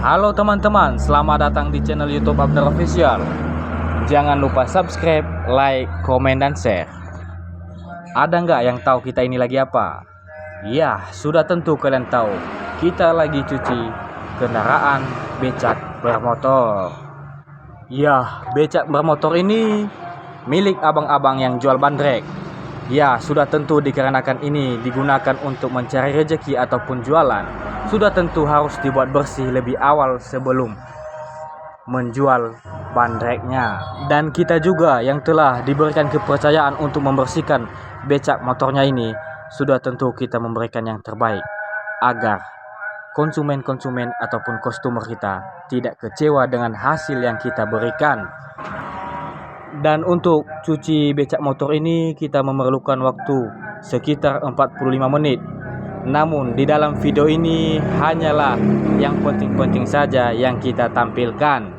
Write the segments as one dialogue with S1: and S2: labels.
S1: Halo teman-teman, selamat datang di channel YouTube Abner Official. Jangan lupa subscribe, like, komen, dan share. Ada nggak yang tahu kita ini lagi apa? Ya, sudah tentu kalian tahu. Kita lagi cuci kendaraan becak bermotor. Ya, becak bermotor ini milik abang-abang yang jual bandrek. Ya, sudah tentu dikarenakan ini digunakan untuk mencari rezeki ataupun jualan. Sudah tentu harus dibuat bersih lebih awal sebelum menjual bandreknya. Dan kita juga yang telah diberikan kepercayaan untuk membersihkan becak motornya ini, sudah tentu kita memberikan yang terbaik agar konsumen-konsumen ataupun customer kita tidak kecewa dengan hasil yang kita berikan. Dan untuk cuci becak motor ini kita memerlukan waktu sekitar 45 menit. Namun di dalam video ini hanyalah yang penting-penting saja yang kita tampilkan.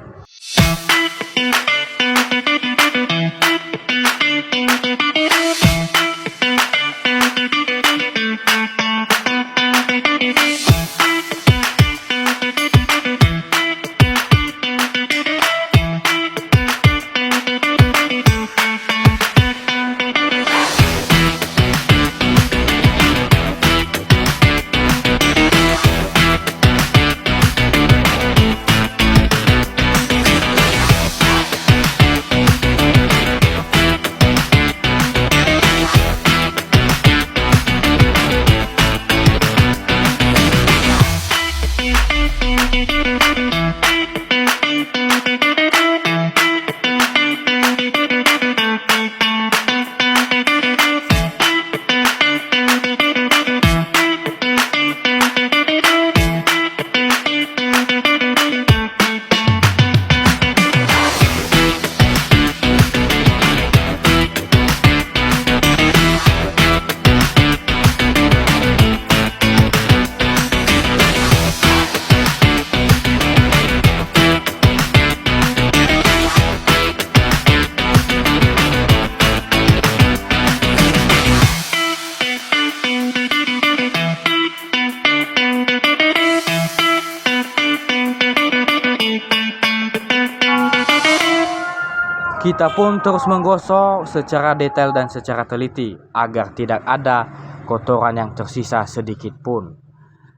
S1: Kita pun terus menggosok secara detail dan secara teliti agar tidak ada kotoran yang tersisa sedikit pun.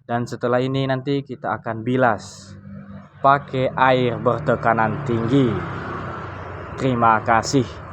S1: Dan setelah ini nanti kita akan bilas pakai air bertekanan tinggi. Terima kasih.